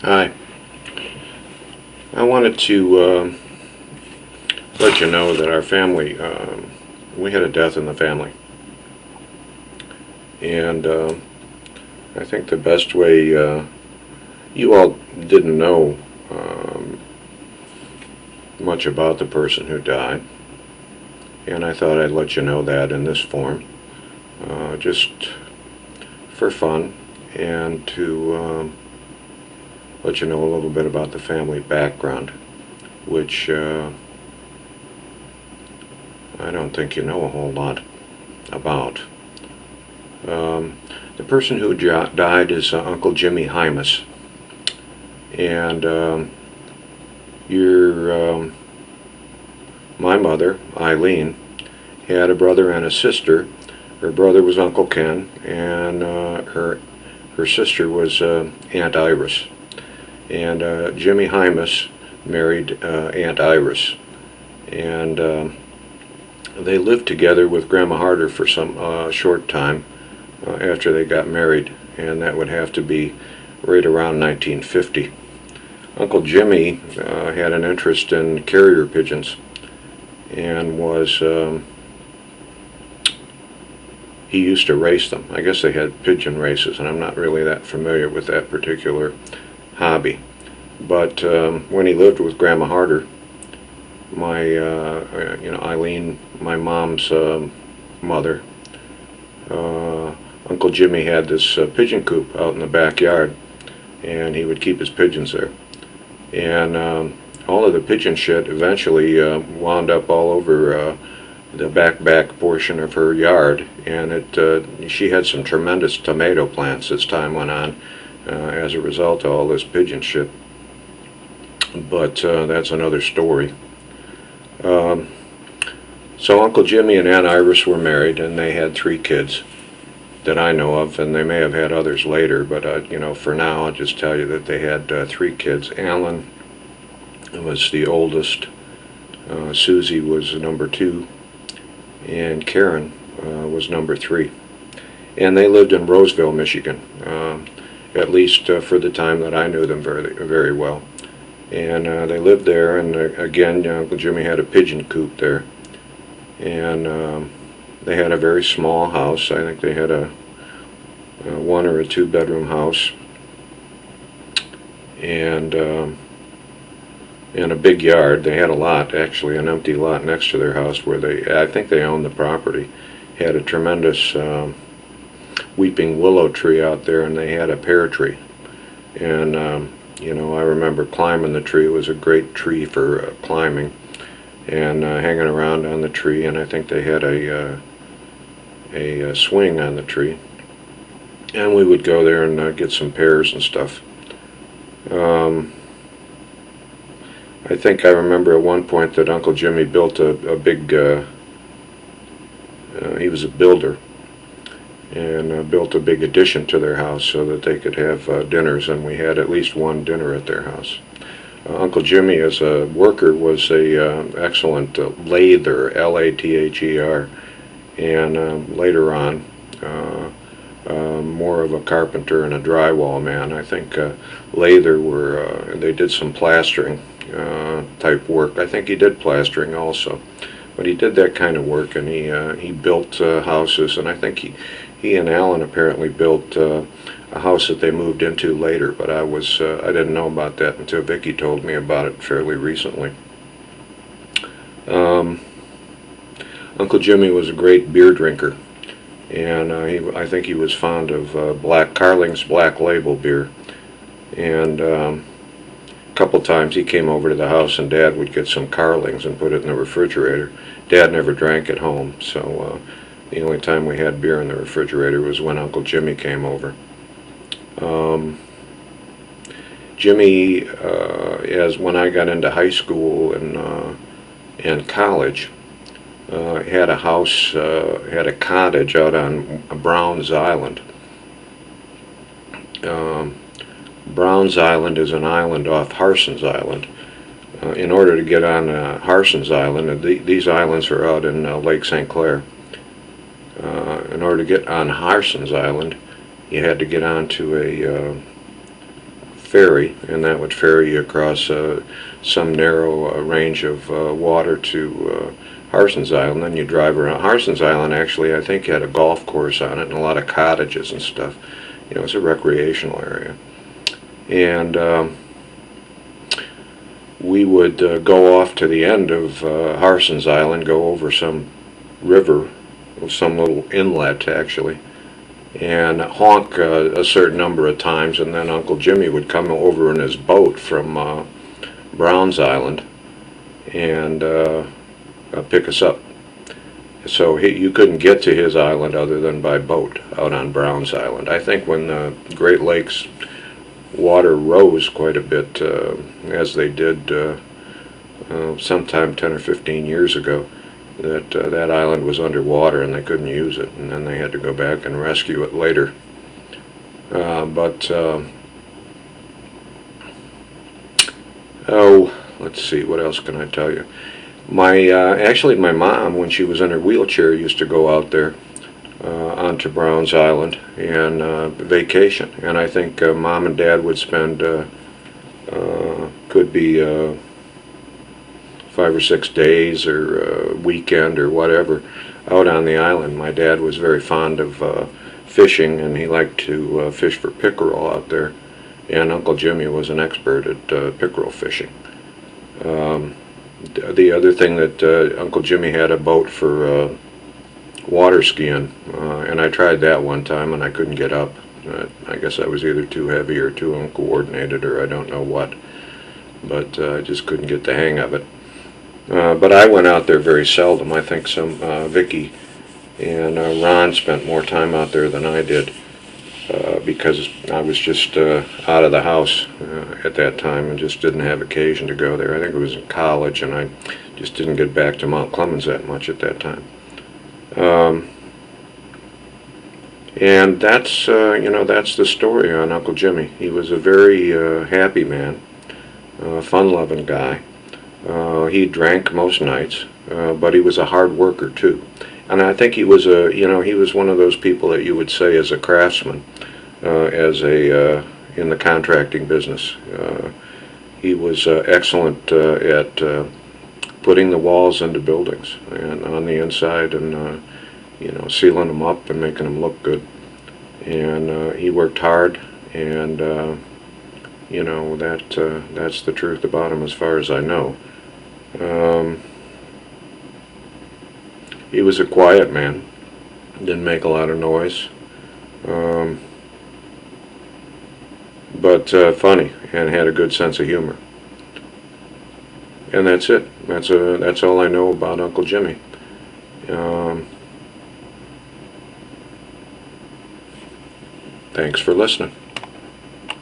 Hi. I wanted to let you know that our family, we had a death in the family. And I think the best way, you all didn't know much about the person who died. And I thought I'd let you know that in this form, just for fun, and to let you know a little bit about the family background, which I don't think you know a whole lot about. The person who died is Uncle Jimmy Hymas, and my mother, Eileen, had a brother and a sister. Her brother was Uncle Ken, and her sister was Aunt Iris. And Jimmy Hymas married Aunt Iris, and they lived together with Grandma Harder for some short time after they got married, and that would have to be right around 1950. Uncle Jimmy had an interest in carrier pigeons, and he used to race them. I guess they had pigeon races, and I'm not really that familiar with that particular hobby. But when he lived with Grandma Harder, Eileen, my mom's mother, Uncle Jimmy had this pigeon coop out in the backyard, and he would keep his pigeons there. And all of the pigeon shit eventually wound up all over the back portion of her yard, and she had some tremendous tomato plants as time went on as a result of all this pigeon shit. But that's another story. So Uncle Jimmy and Aunt Iris were married, and they had 3 kids that I know of, and they may have had others later, but for now I'll just tell you that they had 3 kids. Alan was the oldest, Susie was number 2, and Karen was number 3. And they lived in Roseville, Michigan, at least for the time that I knew them very, very well. And they lived there, and again, Uncle Jimmy had a pigeon coop there. And they had a very small house. I think they had a 1 or a 2 bedroom house, and a big yard. They had a lot, actually, an empty lot next to their house where I think they owned the property. Had a tremendous weeping willow tree out there, and they had a pear tree. And I remember climbing the tree. It was a great tree for climbing, and hanging around on the tree. And I think they had a swing on the tree, and we would go there and get some pears and stuff. I think I remember at one point that Uncle Jimmy built a big, he was a builder, and built a big addition to their house so that they could have dinners, and we had at least 1 dinner at their house. Uncle Jimmy, as a worker, was a excellent lather, L-A-T-H-E-R, and later on more of a carpenter and a drywall man. I think lather they did some plastering type work. I think he did plastering also, but he did that kind of work, and he built houses, and I think he and Alan apparently built a house that they moved into later, but I didn't know about that until Vicki told me about it fairly recently. Uncle Jimmy was a great beer drinker, and I think he was fond of Carling's Black Label beer, and a couple times he came over to the house, and Dad would get some Carlings and put it in the refrigerator. Dad never drank at home, so the only time we had beer in the refrigerator was when Uncle Jimmy came over. Jimmy, when I got into high school and college, had a house, had a cottage out on Browns Island. Browns Island is an island off Harson's Island. In order to get on Harson's Island, these islands are out in Lake St. Clair. In order to get on Harson's Island, you had to get onto a ferry, and that would ferry you across some narrow range of water to Harson's Island. Then you drive around. Harson's Island actually, I think, had a golf course on it and a lot of cottages and stuff. You know, it's a recreational area. And we would go off to the end of Harson's Island, go over some river, some little inlet actually, and honk a certain number of times, and then Uncle Jimmy would come over in his boat from Browns Island and pick us up. So you couldn't get to his island other than by boat out on Browns Island. I think when the Great Lakes water rose quite a bit, as they did sometime 10 or 15 years ago, that island was underwater and they couldn't use it, and then they had to go back and rescue it later. Let's see, what else can I tell you? Actually, my mom, when she was in her wheelchair, used to go out there onto Browns Island and vacation. And I think Mom and Dad would spend, could be 5 or 6 days or a weekend or whatever, out on the island. My dad was very fond of fishing, and he liked to fish for pickerel out there. And Uncle Jimmy was an expert at pickerel fishing. The other thing that Uncle Jimmy had a boat for water skiing, and I tried that one time and I couldn't get up. I guess I was either too heavy or too uncoordinated, or I don't know what, but I just couldn't get the hang of it. But I went out there very seldom. I think Vicky and Ron spent more time out there than I did, because I was just out of the house at that time and just didn't have occasion to go there. I think it was in college, and I just didn't get back to Mount Clemens that much at that time. And that's that's the story on Uncle Jimmy. He was a very happy man, fun-loving guy. He drank most nights, but he was a hard worker too. And I think he was he was one of those people that you would say as a craftsman, in the contracting business. He was excellent at putting the walls into buildings and on the inside, and sealing them up and making them look good. And he worked hard, and that's the truth about him as far as I know. He was a quiet man, didn't make a lot of noise, but funny, and had a good sense of humor. And that's it. That's all I know about Uncle Jimmy. Thanks for listening.